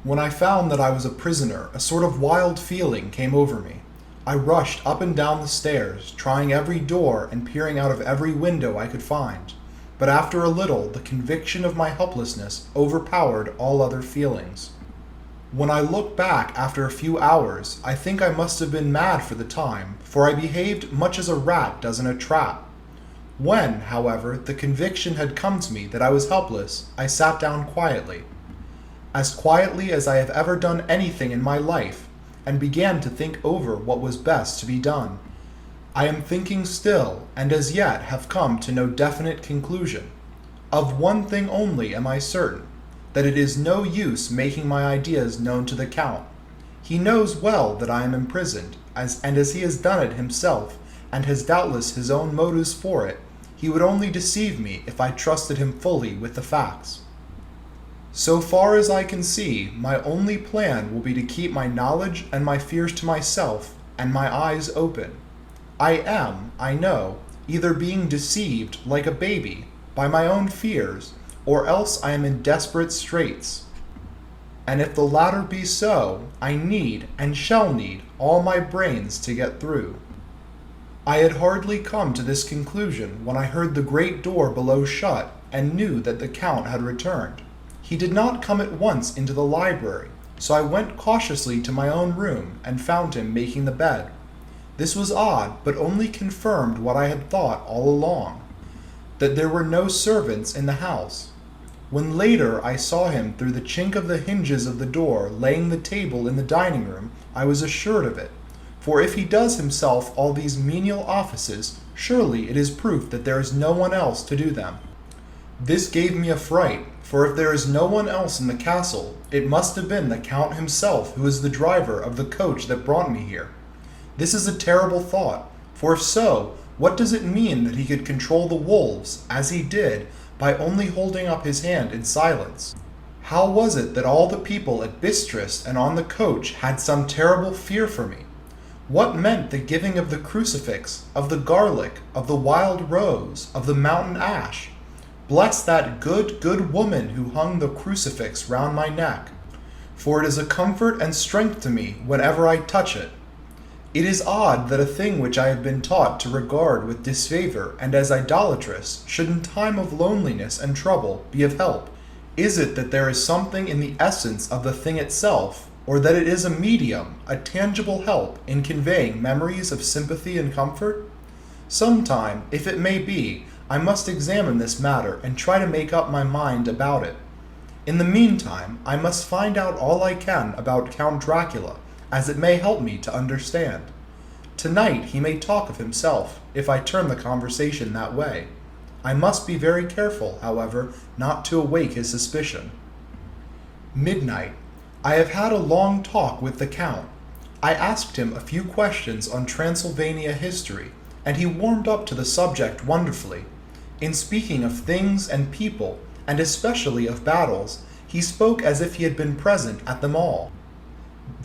When I found that I was a prisoner, a sort of wild feeling came over me. I rushed up and down the stairs, trying every door and peering out of every window I could find. But after a little, the conviction of my helplessness overpowered all other feelings. When I look back after a few hours, I think I must have been mad for the time, for I behaved much as a rat does in a trap. When, however, the conviction had come to me that I was helpless, I sat down quietly as I have ever done anything in my life, and began to think over what was best to be done. I am thinking still, and as yet have come to no definite conclusion. Of one thing only am I certain, that it is no use making my ideas known to the Count. He knows well that I am imprisoned, as he has done it himself, and has doubtless his own motives for it. He would only deceive me if I trusted him fully with the facts. So far as I can see, my only plan will be to keep my knowledge and my fears to myself, and my eyes open. I am, I know, either being deceived, like a baby, by my own fears, or else I am in desperate straits. And if the latter be so, I need, and shall need, all my brains to get through. I had hardly come to this conclusion when I heard the great door below shut, and knew that the Count had returned. He did not come at once into the library, so I went cautiously to my own room and found him making the bed. This was odd, but only confirmed what I had thought all along, that there were no servants in the house. When later I saw him through the chink of the hinges of the door laying the table in the dining room, I was assured of it. For if he does himself all these menial offices, surely it is proof that there is no one else to do them. This gave me a fright, for if there is no one else in the castle, it must have been the Count himself who is the driver of the coach that brought me here. This is a terrible thought, for if so, what does it mean that he could control the wolves, as he did, by only holding up his hand in silence? How was it that all the people at Bistris and on the coach had some terrible fear for me? What meant the giving of the crucifix, of the garlic, of the wild rose, of the mountain ash? Bless that good woman who hung the crucifix round my neck, for it is a comfort and strength to me whenever I touch it. It is odd that a thing which I have been taught to regard with disfavor and as idolatrous should in time of loneliness and trouble be of help. Is it that there is something in the essence of the thing itself, or that it is a medium, a tangible help in conveying memories of sympathy and comfort? Sometime, if it may be, I must examine this matter and try to make up my mind about it. In the meantime, I must find out all I can about Count Dracula, as it may help me to understand. Tonight he may talk of himself, if I turn the conversation that way. I must be very careful, however, not to awake his suspicion. Midnight. I have had a long talk with the Count. I asked him a few questions on Transylvania history, and he warmed up to the subject wonderfully. In speaking of things and people, and especially of battles, he spoke as if he had been present at them all.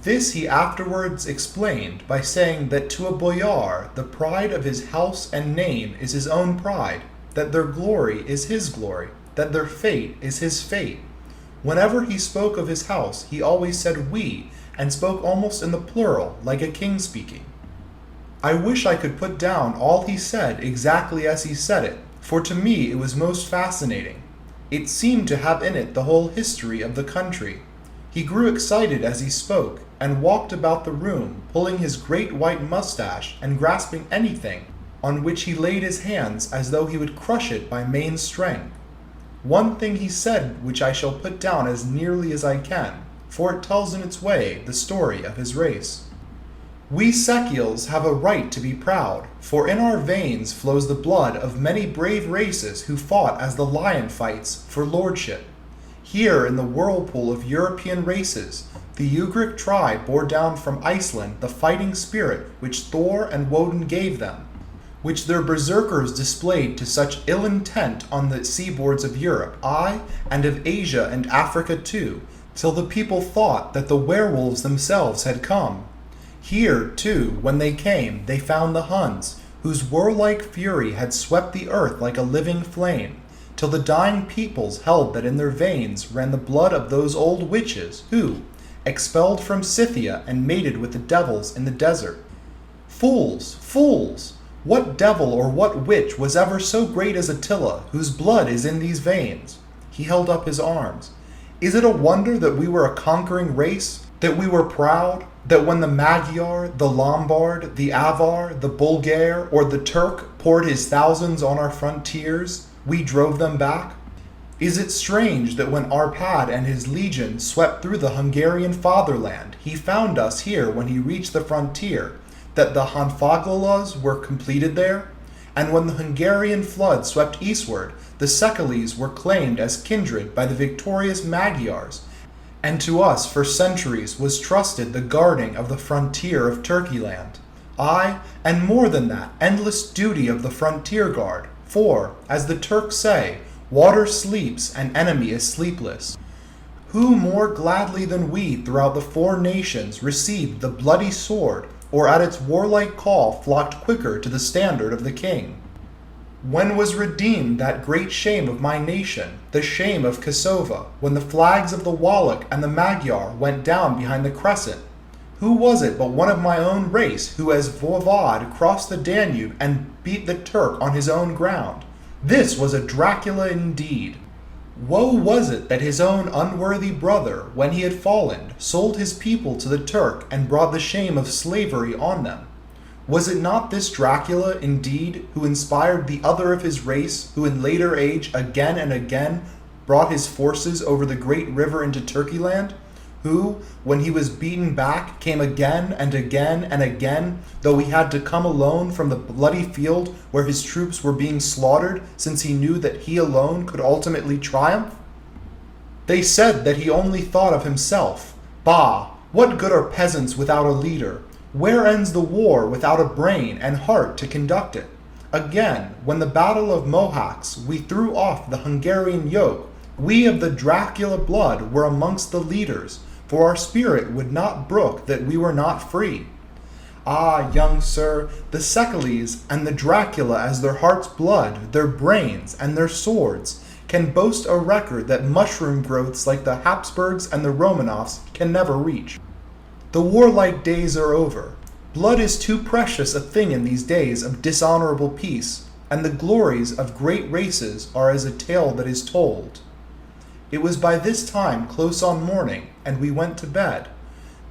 This he afterwards explained by saying that to a boyar the pride of his house and name is his own pride, that their glory is his glory, that their fate is his fate. Whenever he spoke of his house, he always said we, and spoke almost in the plural, like a king speaking. I wish I could put down all he said exactly as he said it, for to me it was most fascinating. It seemed to have in it the whole history of the country. He grew excited as he spoke, and walked about the room, pulling his great white mustache and grasping anything on which he laid his hands as though he would crush it by main strength. One thing he said which I shall put down as nearly as I can, for it tells in its way the story of his race. We Secules have a right to be proud, for in our veins flows the blood of many brave races who fought as the lion fights for lordship. Here in the whirlpool of European races, the Ugric tribe bore down from Iceland the fighting spirit which Thor and Woden gave them, which their berserkers displayed to such ill intent on the seaboards of Europe, aye, and of Asia and Africa too, till the people thought that the werewolves themselves had come. Here, too, when they came, they found the Huns, whose warlike fury had swept the earth like a living flame. till the dying peoples held that in their veins ran the blood of those old witches who, expelled from Scythia and mated with the devils in the desert. Fools, fools! What devil or what witch was ever so great as Attila, whose blood is in these veins? He held up his arms. Is it a wonder that we were a conquering race? That we were proud? That when the Magyar, the Lombard, the Avar, the Bulgar, or the Turk poured his thousands on our frontiers, we drove them back? Is it strange that when Arpad and his legion swept through the Hungarian fatherland, he found us here when he reached the frontier, that the Honfoglalas were completed there? And when the Hungarian flood swept eastward, the Szekelyes were claimed as kindred by the victorious Magyars, and to us for centuries was trusted the guarding of the frontier of Turkeyland. Aye, and more than that, endless duty of the frontier guard, for, as the Turks say, water sleeps and enemy is sleepless. Who more gladly than we throughout the four nations received the bloody sword, or at its warlike call flocked quicker to the standard of the king? When was redeemed that great shame of my nation, the shame of Kosovo, when the flags of the Wallach and the Magyar went down behind the crescent? Who was it but one of my own race who as Voivod crossed the Danube and beat the Turk on his own ground? This was a Dracula indeed. Woe was it that his own unworthy brother, when he had fallen, sold his people to the Turk and brought the shame of slavery on them? Was it not this Dracula, indeed, who inspired the other of his race, who in later age again and again brought his forces over the great river into Turkeyland? Who, when he was beaten back, came again and again and again, though he had to come alone from the bloody field where his troops were being slaughtered, since he knew that he alone could ultimately triumph? They said that he only thought of himself. Bah! What good are peasants without a leader? Where ends the war without a brain and heart to conduct it? Again, when the battle of Mohacs we threw off the Hungarian yoke, we of the Dracula blood were amongst the leaders, for our spirit would not brook that we were not free. Ah, young sir, the Szekelyes and the Dracula as their heart's blood, their brains, and their swords, can boast a record that mushroom growths like the Habsburgs and the Romanovs can never reach. The warlike days are over. Blood is too precious a thing in these days of dishonorable peace, and the glories of great races are as a tale that is told. It was by this time close on morning, and we went to bed.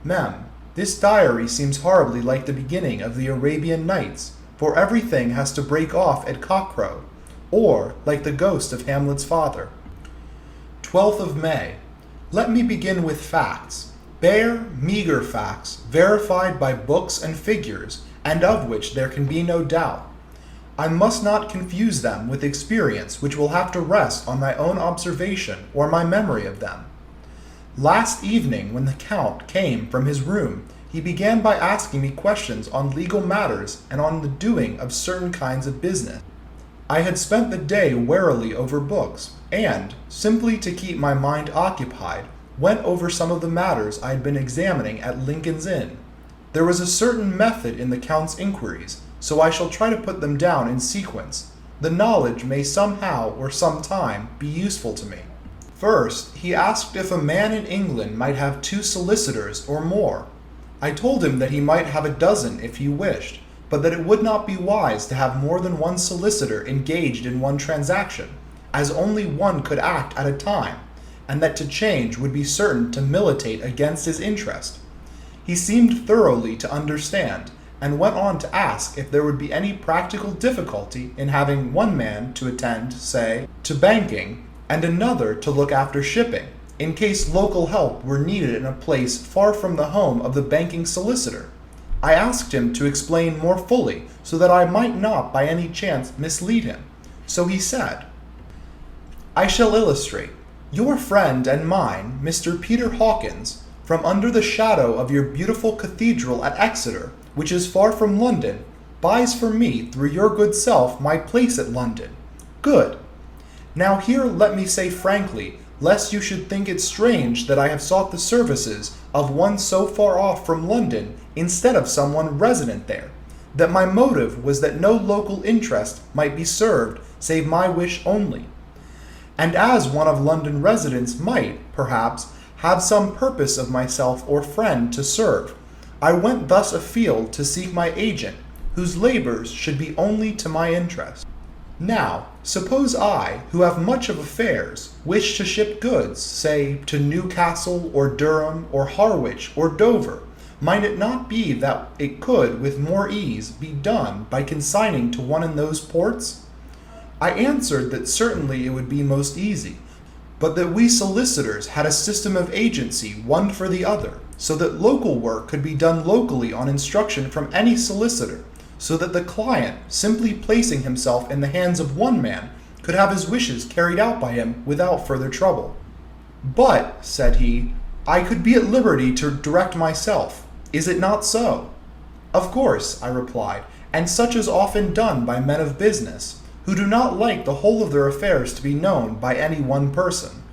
Mem, this diary seems horribly like the beginning of the Arabian Nights, for everything has to break off at cockcrow, or like the ghost of Hamlet's father. 12th of May. Let me begin with facts. Bare, meager facts, verified by books and figures, and of which there can be no doubt. I must not confuse them with experience which will have to rest on my own observation or my memory of them. Last evening, when the Count came from his room, he began by asking me questions on legal matters and on the doing of certain kinds of business. I had spent the day warily over books, and, simply to keep my mind occupied, went over some of the matters I had been examining at Lincoln's Inn. There was a certain method in the Count's inquiries, so I shall try to put them down in sequence. The knowledge may somehow or sometime be useful to me. First, he asked if a man in England might have 2 solicitors or more. I told him that he might have a dozen if he wished, but that it would not be wise to have more than one solicitor engaged in one transaction, as only one could act at a time, and that to change would be certain to militate against his interest. He seemed thoroughly to understand, and went on to ask if there would be any practical difficulty in having one man to attend, say, to banking, and another to look after shipping, in case local help were needed in a place far from the home of the banking solicitor. I asked him to explain more fully, so that I might not by any chance mislead him. So he said, I shall illustrate. Your friend and mine, Mr. Peter Hawkins, from under the shadow of your beautiful cathedral at Exeter, which is far from London, buys for me through your good self my place at London. Good. Now here let me say frankly, lest you should think it strange that I have sought the services of one so far off from London instead of someone resident there, that my motive was that no local interest might be served save my wish only. and as one of London residents might, perhaps, have some purpose of myself or friend to serve, I went thus afield to seek my agent, whose labors should be only to my interest. Now, suppose I, who have much of affairs, wish to ship goods, say, to Newcastle, or Durham, or Harwich, or Dover, might it not be that it could, with more ease, be done by consigning to one in those ports? I answered that certainly it would be most easy, but that we solicitors had a system of agency one for the other, so that local work could be done locally on instruction from any solicitor, so that the client, simply placing himself in the hands of one man, could have his wishes carried out by him without further trouble. But, said he, I could be at liberty to direct myself. Is it not so? Of course, I replied, and such is often done by men of business, who do not like the whole of their affairs to be known by any one person.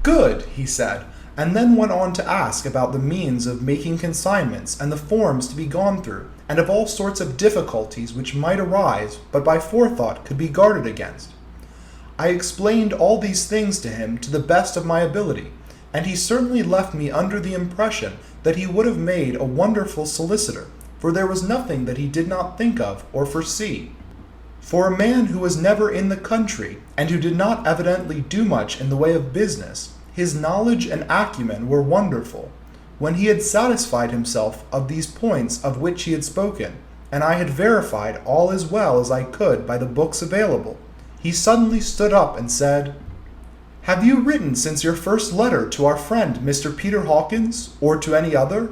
Good, he said, and then went on to ask about the means of making consignments and the forms to be gone through, and of all sorts of difficulties which might arise, but by forethought could be guarded against. I explained all these things to him to the best of my ability, and he certainly left me under the impression that he would have made a wonderful solicitor, for there was nothing that he did not think of or foresee. For a man who was never in the country, and who did not evidently do much in the way of business, his knowledge and acumen were wonderful. When he had satisfied himself of these points of which he had spoken, and I had verified all as well as I could by the books available, he suddenly stood up and said, "Have you written since your first letter to our friend Mr. Peter Hawkins, or to any other?"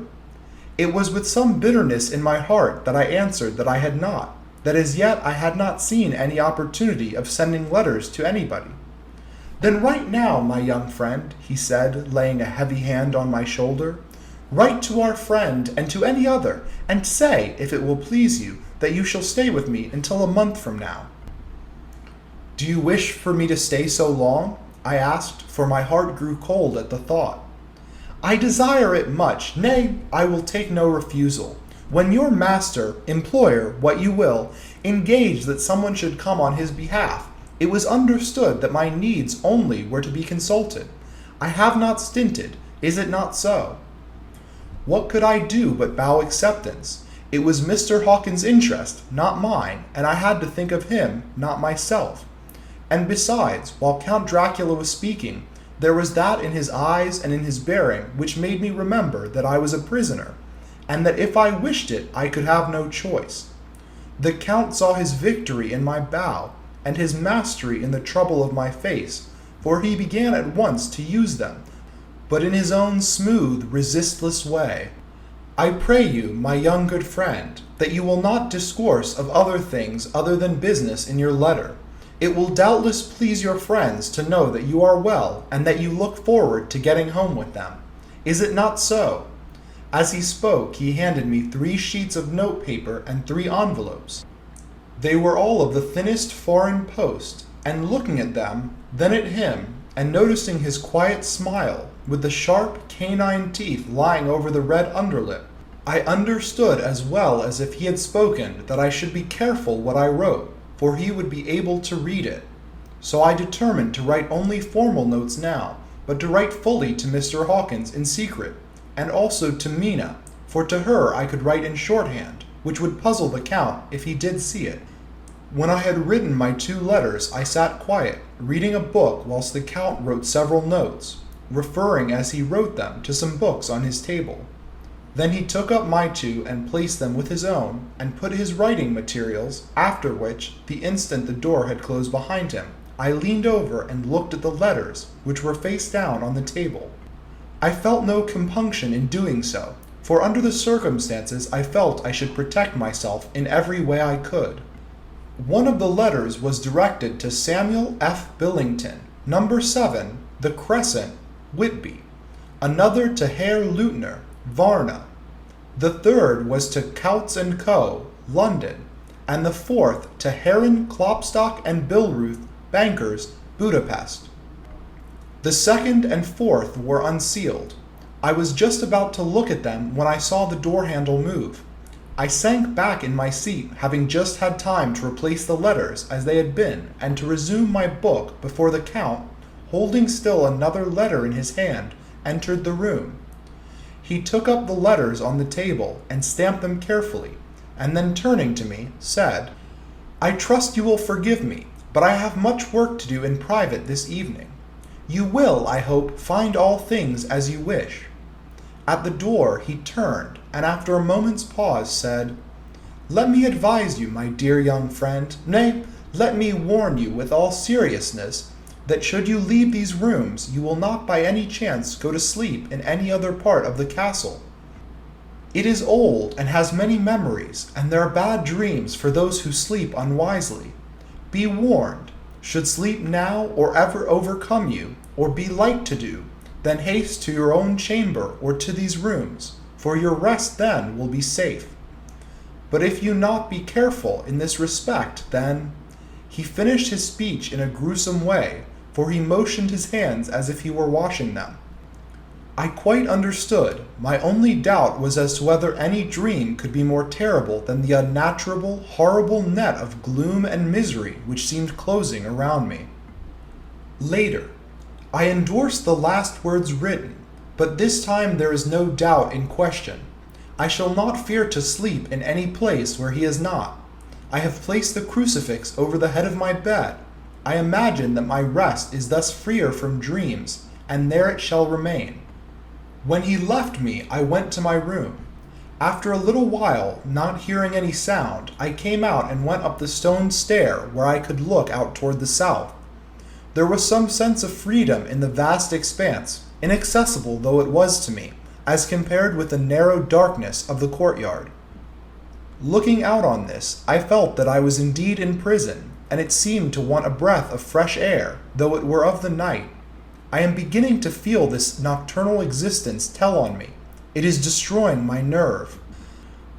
It was with some bitterness in my heart that I answered that I had not, that as yet I had not seen any opportunity of sending letters to anybody. "Then write now, my young friend," he said, laying a heavy hand on my shoulder. "Write to our friend and to any other, and say, if it will please you, that you shall stay with me until a month from now." "Do you wish for me to stay so long?" I asked, for my heart grew cold at the thought. "I desire it much, nay, I will take no refusal. When your master, employer, what you will, engaged that someone should come on his behalf, it was understood that my needs only were to be consulted. I have not stinted, is it not so?" What could I do but bow acceptance? It was Mr. Hawkins' interest, not mine, and I had to think of him, not myself. And besides, while Count Dracula was speaking, there was that in his eyes and in his bearing which made me remember that I was a prisoner, and that if I wished it I could have no choice. The Count saw his victory in my bow, and his mastery in the trouble of my face, for he began at once to use them, but in his own smooth, resistless way. "I pray you, my young good friend, that you will not discourse of other things other than business in your letter. It will doubtless please your friends to know that you are well, and that you look forward to getting home with them. Is it not so?" As he spoke, he handed me 3 sheets of notepaper and 3 envelopes. They were all of the thinnest foreign post, and looking at them, then at him, and noticing his quiet smile, with the sharp canine teeth lying over the red underlip, I understood as well as if he had spoken that I should be careful what I wrote, for he would be able to read it. So I determined to write only formal notes now, but to write fully to Mr. Hawkins in secret, and also to Mina, for to her I could write in shorthand, which would puzzle the Count if he did see it. When I had written my 2 letters, I sat quiet, reading a book whilst the Count wrote several notes, referring as he wrote them to some books on his table. Then he took up my 2 and placed them with his own, and put his writing materials, after which, the instant the door had closed behind him, I leaned over and looked at the letters, which were face down on the table. I felt no compunction in doing so, for under the circumstances I felt I should protect myself in every way I could. One of the letters was directed to Samuel F. Billington, number 7, The Crescent, Whitby. Another to Herr Leutner, Varna. The third was to Coutts & Co., London, and the fourth to Heron, Klopstock and Billruth, bankers, Budapest. The second and fourth were unsealed. I was just about to look at them when I saw the door handle move. I sank back in my seat, having just had time to replace the letters as they had been, and to resume my book before the Count, holding still another letter in his hand, entered the room. He took up the letters on the table and stamped them carefully, and then turning to me, said, "I trust you will forgive me, but I have much work to do in private this evening. You will, I hope, find all things as you wish." At the door he turned, and after a moment's pause said, "Let me advise you, my dear young friend, nay, let me warn you with all seriousness, that should you leave these rooms, you will not by any chance go to sleep in any other part of the castle. It is old and has many memories, and there are bad dreams for those who sleep unwisely. Be warned, should sleep now or ever overcome you, or be like to do, then haste to your own chamber or to these rooms, for your rest then will be safe. But if you not be careful in this respect, then—" He finished his speech in a gruesome way, for he motioned his hands as if he were washing them. I quite understood. My only doubt was as to whether any dream could be more terrible than the unnatural, horrible net of gloom and misery which seemed closing around me. Later, I endorsed the last words written, but this time there is no doubt in question. I shall not fear to sleep in any place where he is not. I have placed the crucifix over the head of my bed. I imagine that my rest is thus freer from dreams, and there it shall remain. When he left me, I went to my room. After a little while, not hearing any sound, I came out and went up the stone stair where I could look out toward the south. There was some sense of freedom in the vast expanse, inaccessible though it was to me, as compared with the narrow darkness of the courtyard. Looking out on this, I felt that I was indeed in prison, and it seemed to want a breath of fresh air, though it were of the night. I am beginning to feel this nocturnal existence tell on me. It is destroying my nerve.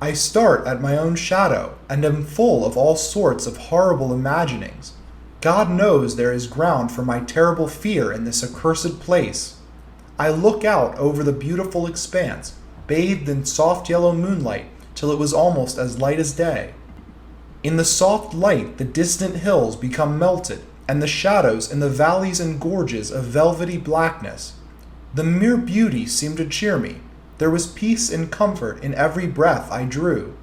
I start at my own shadow, and am full of all sorts of horrible imaginings. God knows there is ground for my terrible fear in this accursed place. I look out over the beautiful expanse, bathed in soft yellow moonlight, till it was almost as light as day. In the soft light the distant hills become melted, and the shadows in the valleys and gorges of velvety blackness. The mere beauty seemed to cheer me. There was peace and comfort in every breath I drew.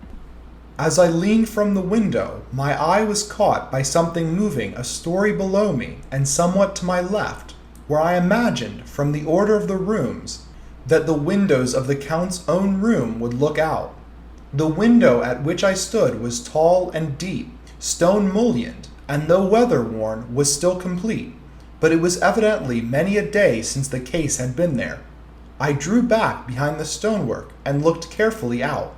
As I leaned from the window, my eye was caught by something moving a story below me and somewhat to my left, where I imagined, from the order of the rooms, that the windows of the Count's own room would look out. The window at which I stood was tall and deep, stone-mullioned, and though weather-worn, was still complete, but it was evidently many a day since the case had been there. I drew back behind the stonework and looked carefully out.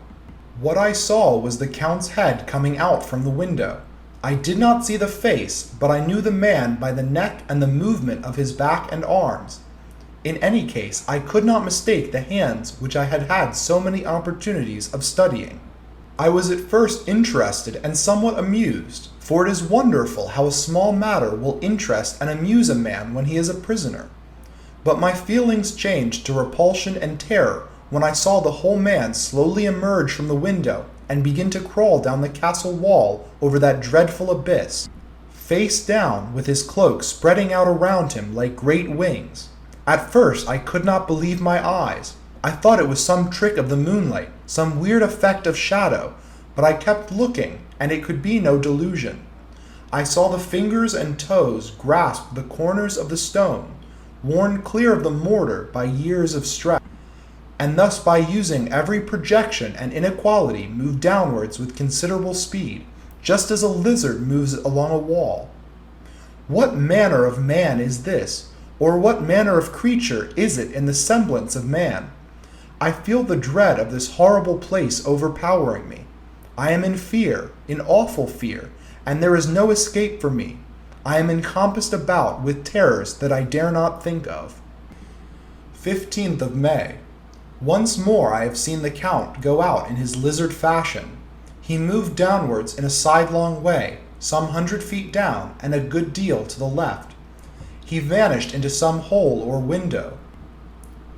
What I saw was the Count's head coming out from the window. I did not see the face, but I knew the man by the neck and the movement of his back and arms. In any case, I could not mistake the hands which I had had so many opportunities of studying. I was at first interested and somewhat amused, for it is wonderful how a small matter will interest and amuse a man when he is a prisoner. But my feelings changed to repulsion and terror when I saw the whole man slowly emerge from the window and begin to crawl down the castle wall over that dreadful abyss, face down, with his cloak spreading out around him like great wings. At first I could not believe my eyes. I thought it was some trick of the moonlight, some weird effect of shadow, but I kept looking, and it could be no delusion. I saw the fingers and toes grasp the corners of the stone, worn clear of the mortar by years of stress, and thus by using every projection and inequality move downwards with considerable speed, just as a lizard moves along a wall. What manner of man is this, or what manner of creature is it in the semblance of man? I feel the dread of this horrible place overpowering me. I am in fear, in awful fear, and there is no escape for me. I am encompassed about with terrors that I dare not think of. 15th of May. Once more I have seen the Count go out in his lizard fashion. He moved downwards in a sidelong way, some 100 feet down and a good deal to the left. He vanished into some hole or window.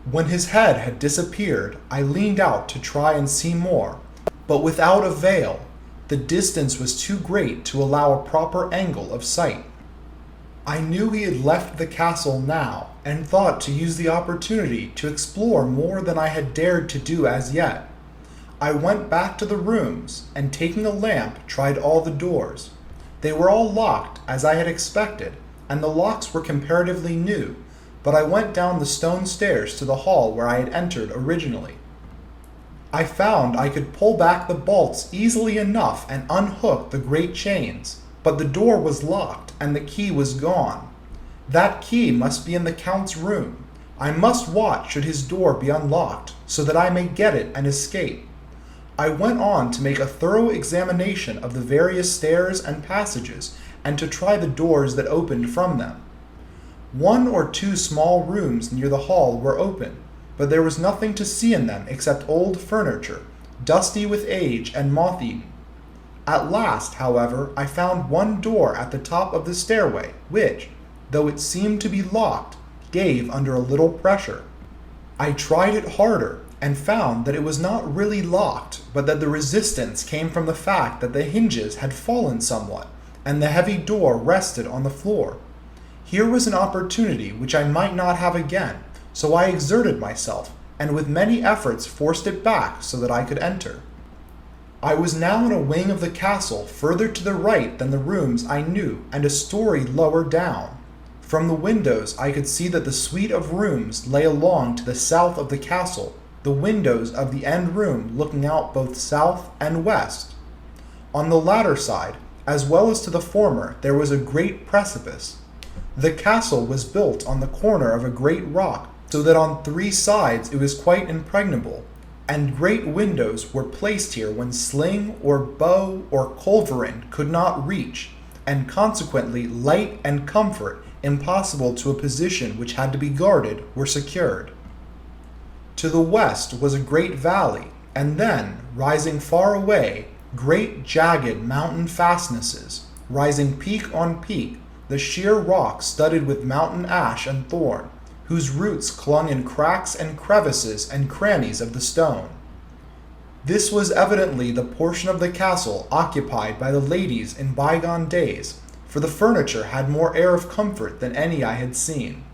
When his head had disappeared, I leaned out to try and see more, but without avail. The distance was too great to allow a proper angle of sight. I knew he had left the castle now, and thought to use the opportunity to explore more than I had dared to do as yet. I went back to the rooms, and taking a lamp, tried all the doors. They were all locked, as I had expected, and the locks were comparatively new, but I went down the stone stairs to the hall where I had entered originally. I found I could pull back the bolts easily enough and unhook the great chains, but the door was locked and the key was gone. That key must be in the Count's room. I must watch should his door be unlocked, so that I may get it and escape. I went on to make a thorough examination of the various stairs and passages, and to try the doors that opened from them. 1 or 2 small rooms near the hall were open, but there was nothing to see in them except old furniture, dusty with age and moth-eaten. At last, however, I found one door at the top of the stairway, which, though it seemed to be locked, gave under a little pressure. I tried it harder, and found that it was not really locked, but that the resistance came from the fact that the hinges had fallen somewhat, and the heavy door rested on the floor. Here was an opportunity which I might not have again, so I exerted myself, and with many efforts forced it back so that I could enter. I was now in a wing of the castle further to the right than the rooms I knew, and a story lower down. From the windows I could see that the suite of rooms lay along to the south of the castle, the windows of the end room looking out both south and west. On the latter side, as well as to the former, there was a great precipice. The castle was built on the corner of a great rock, so that on 3 sides it was quite impregnable, and great windows were placed here when sling or bow or culverin could not reach, and consequently light and comfort, impossible to a position which had to be guarded, were secured. To the west was a great valley, and then, rising far away, great jagged mountain fastnesses, rising peak on peak, the sheer rock studded with mountain ash and thorn, whose roots clung in cracks and crevices and crannies of the stone. This was evidently the portion of the castle occupied by the ladies in bygone days, for the furniture had more air of comfort than any I had seen.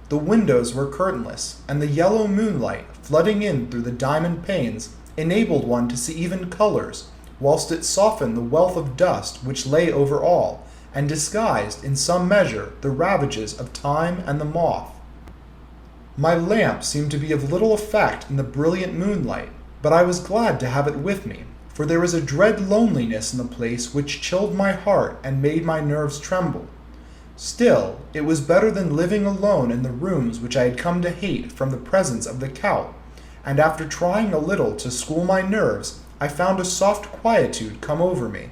The windows were curtainless, and the yellow moonlight, flooding in through the diamond panes, enabled one to see even colors, whilst it softened the wealth of dust which lay over all, and disguised, in some measure, the ravages of time and the moth. My lamp seemed to be of little effect in the brilliant moonlight, but I was glad to have it with me, for there was a dread loneliness in the place which chilled my heart and made my nerves tremble. Still, it was better than living alone in the rooms which I had come to hate from the presence of the Count, and after trying a little to school my nerves, I found a soft quietude come over me.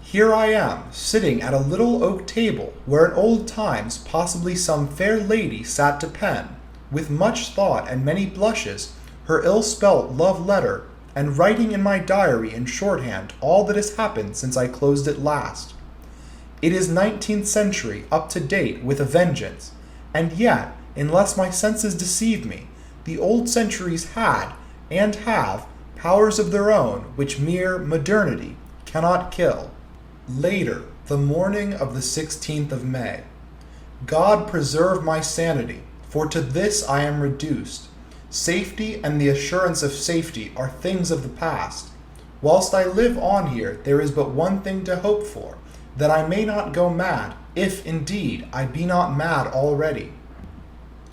Here I am, sitting at a little oak table, where in old times possibly some fair lady sat to pen, with much thought and many blushes, her ill-spelt love letter, and writing in my diary in shorthand all that has happened since I closed it last. It is 19th century, up to date, with a vengeance, and yet, unless my senses deceive me, the old centuries had, and have, powers of their own which mere modernity cannot kill. Later, the morning of the 16th of May. God preserve my sanity, for to this I am reduced. Safety and the assurance of safety are things of the past. Whilst I live on here, there is but one thing to hope for, that I may not go mad, if indeed I be not mad already.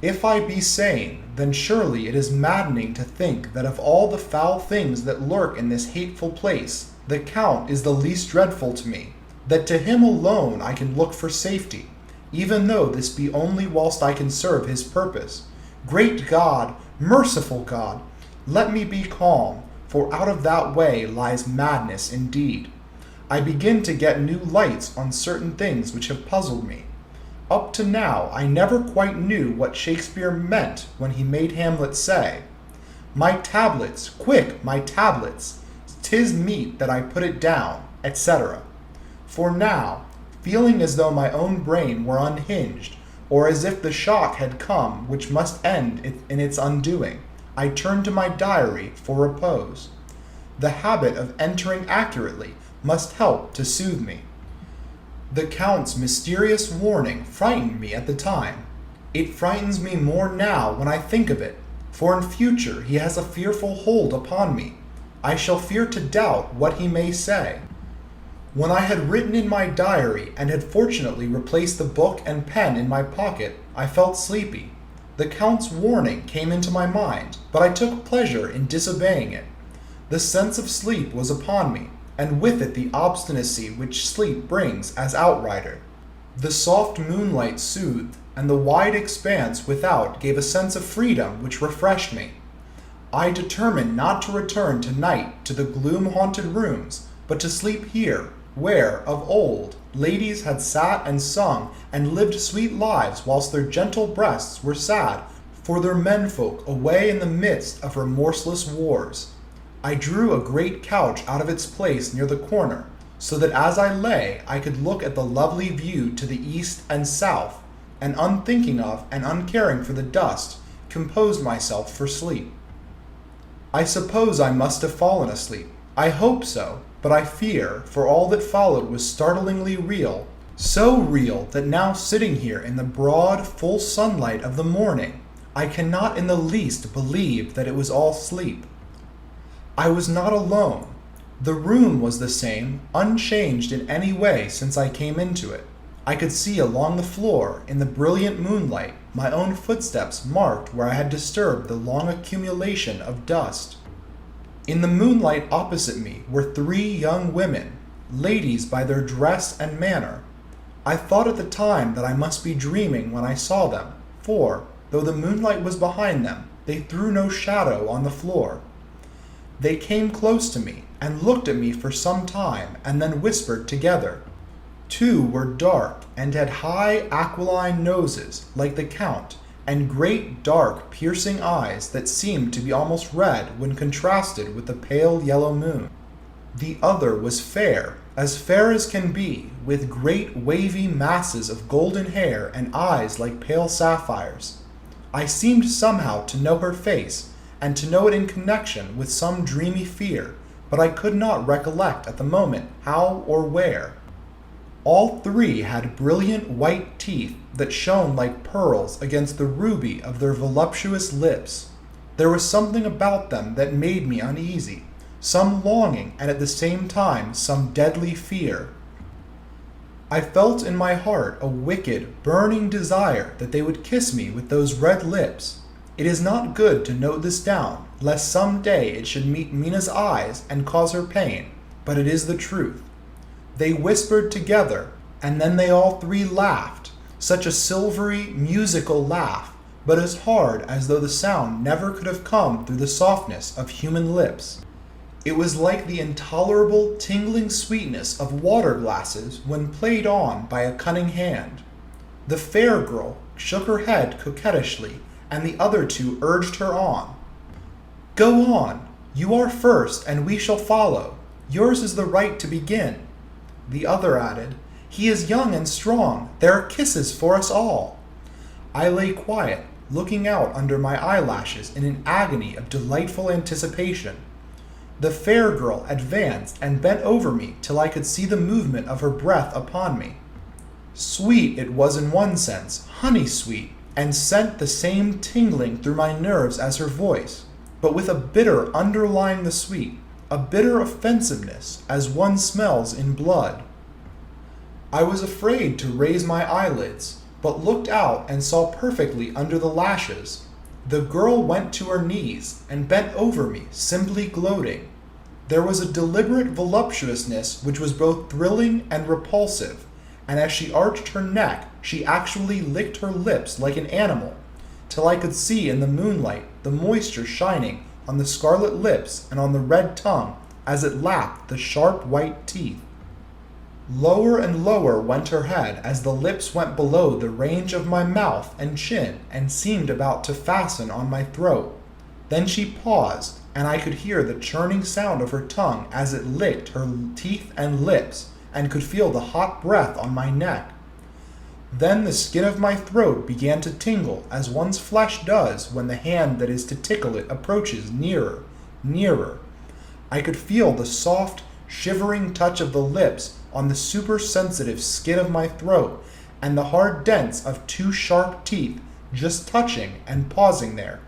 If I be sane, then surely it is maddening to think that of all the foul things that lurk in this hateful place, the Count is the least dreadful to me, that to him alone I can look for safety, even though this be only whilst I can serve his purpose. Great God, merciful God, let me be calm, for out of that way lies madness indeed. I begin to get new lights on certain things which have puzzled me. Up to now I never quite knew what Shakespeare meant when he made Hamlet say, "My tablets, quick, my tablets, 'tis meet that I put it down," etc. For now, feeling as though my own brain were unhinged, or as if the shock had come which must end in its undoing, I turned to my diary for repose. The habit of entering accurately must help to soothe me. The Count's mysterious warning frightened me at the time. It frightens me more now when I think of it, for in future he has a fearful hold upon me. I shall fear to doubt what he may say. When I had written in my diary and had fortunately replaced the book and pen in my pocket, I felt sleepy. The Count's warning came into my mind, but I took pleasure in disobeying it. The sense of sleep was upon me, and with it the obstinacy which sleep brings as outrider. The soft moonlight soothed, and the wide expanse without gave a sense of freedom which refreshed me. I determined not to return tonight to the gloom-haunted rooms, but to sleep here, where, of old, ladies had sat and sung and lived sweet lives whilst their gentle breasts were sad for their menfolk away in the midst of remorseless wars. I drew a great couch out of its place near the corner, so that as I lay I could look at the lovely view to the east and south, and unthinking of and uncaring for the dust, composed myself for sleep. I suppose I must have fallen asleep. I hope so, but I fear, for all that followed was startlingly real, so real that now sitting here in the broad, full sunlight of the morning, I cannot in the least believe that it was all sleep. I was not alone. The room was the same, unchanged in any way since I came into it. I could see along the floor, in the brilliant moonlight, my own footsteps marked where I had disturbed the long accumulation of dust. In the moonlight opposite me were 3 young women, ladies by their dress and manner. I thought at the time that I must be dreaming when I saw them, for, though the moonlight was behind them, they threw no shadow on the floor. They came close to me and looked at me for some time and then whispered together. 2 were dark and had high aquiline noses like the Count, and great dark piercing eyes that seemed to be almost red when contrasted with the pale yellow moon. The other was fair as can be, with great wavy masses of golden hair and eyes like pale sapphires. I seemed somehow to know her face, and to know it in connection with some dreamy fear, but I could not recollect at the moment how or where. All 3 had brilliant white teeth that shone like pearls against the ruby of their voluptuous lips. There was something about them that made me uneasy, some longing and at the same time some deadly fear. I felt in my heart a wicked, burning desire that they would kiss me with those red lips. It is not good to note this down, lest some day it should meet Mina's eyes and cause her pain, but it is the truth. They whispered together, and then they all 3 laughed, such a silvery, musical laugh, but as hard as though the sound never could have come through the softness of human lips. It was like the intolerable, tingling sweetness of water glasses when played on by a cunning hand. The fair girl shook her head coquettishly, and the other 2 urged her on. "Go on. You are first, and we shall follow. Yours is the right to begin." The other added, "He is young and strong. There are kisses for us all." I lay quiet, looking out under my eyelashes in an agony of delightful anticipation. The fair girl advanced and bent over me till I could see the movement of her breath upon me. Sweet it was in one sense, honey-sweet, and sent the same tingling through my nerves as her voice, but with a bitter underlying the sweet, a bitter offensiveness as one smells in blood. I was afraid to raise my eyelids, but looked out and saw perfectly under the lashes. The girl went to her knees and bent over me, simply gloating. There was a deliberate voluptuousness which was both thrilling and repulsive, and as she arched her neck, she actually licked her lips like an animal, till I could see in the moonlight the moisture shining on the scarlet lips and on the red tongue as it lapped the sharp white teeth. Lower and lower went her head as the lips went below the range of my mouth and chin and seemed about to fasten on my throat. Then she paused, and I could hear the churning sound of her tongue as it licked her teeth and lips, and could feel the hot breath on my neck. Then the skin of my throat began to tingle as one's flesh does when the hand that is to tickle it approaches nearer, nearer. I could feel the soft, shivering touch of the lips on the super-sensitive skin of my throat and the hard dents of two sharp teeth just touching and pausing there.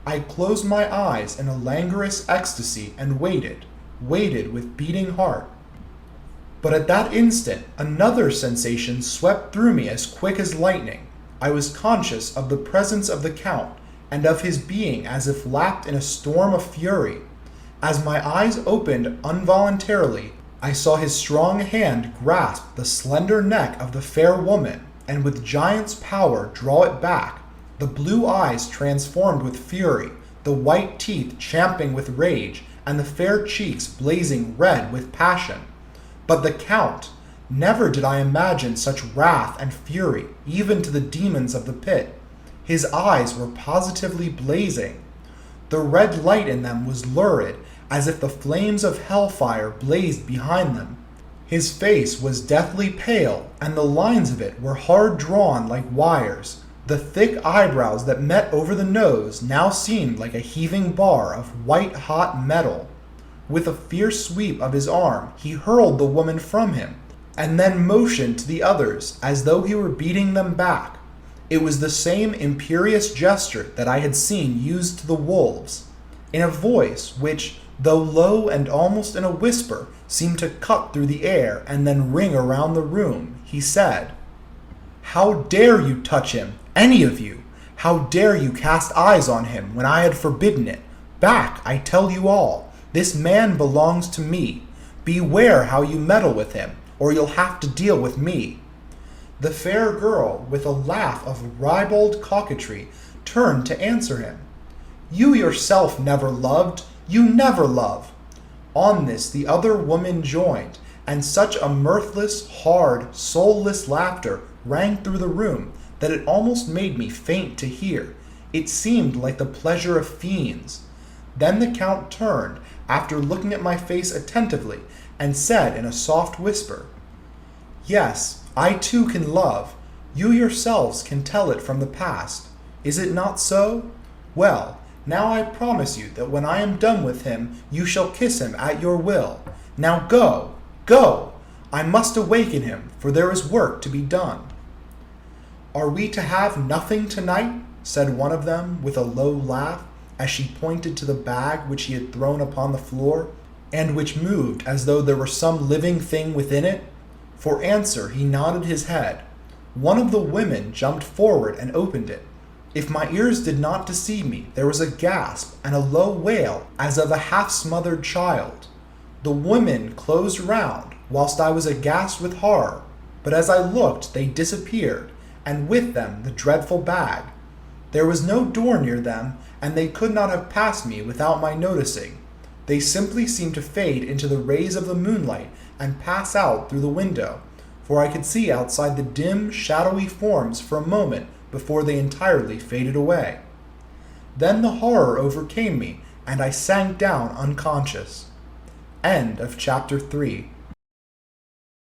I closed my eyes in a languorous ecstasy and waited with beating heart. But at that instant, another sensation swept through me as quick as lightning. I was conscious of the presence of the Count, and of his being as if lapped in a storm of fury. As my eyes opened involuntarily, I saw his strong hand grasp the slender neck of the fair woman, and with giant's power draw it back, the blue eyes transformed with fury, the white teeth champing with rage, and the fair cheeks blazing red with passion. But the Count, never did I imagine such wrath and fury, even to the demons of the pit. His eyes were positively blazing. The red light in them was lurid, as if the flames of hellfire blazed behind them. His face was deathly pale, and the lines of it were hard drawn like wires. The thick eyebrows that met over the nose now seemed like a heaving bar of white-hot metal. With a fierce sweep of his arm, he hurled the woman from him, and then motioned to the others as though he were beating them back. It was the same imperious gesture that I had seen used to the wolves. In a voice which, though low and almost in a whisper, seemed to cut through the air and then ring around the room, he said, "How dare you touch him, any of you? How dare you cast eyes on him when I had forbidden it? Back, I tell you all. This man belongs to me. Beware how you meddle with him, or you'll have to deal with me." The fair girl, with a laugh of ribald coquetry, turned to answer him. "You yourself never loved. You never love." On this the other woman joined, and such a mirthless, hard, soulless laughter rang through the room that it almost made me faint to hear. It seemed like the pleasure of fiends. Then the Count turned, after looking at my face attentively, and said in a soft whisper, "Yes, I too can love. You yourselves can tell it from the past. Is it not so? Well, now I promise you that when I am done with him, you shall kiss him at your will. Now go, go! I must awaken him, for there is work to be done." "Are we to have nothing tonight?" said one of them with a low laugh, as she pointed to the bag which he had thrown upon the floor, and which moved as though there were some living thing within it. For answer he nodded his head. One of the women jumped forward and opened it. If my ears did not deceive me, there was a gasp and a low wail as of a half-smothered child. The women closed round, whilst I was aghast with horror, but as I looked they disappeared, and with them the dreadful bag. There was no door near them, and they could not have passed me without my noticing. They simply seemed to fade into the rays of the moonlight and pass out through the window, for I could see outside the dim, shadowy forms for a moment before they entirely faded away. Then the horror overcame me, and I sank down unconscious. End of chapter 3.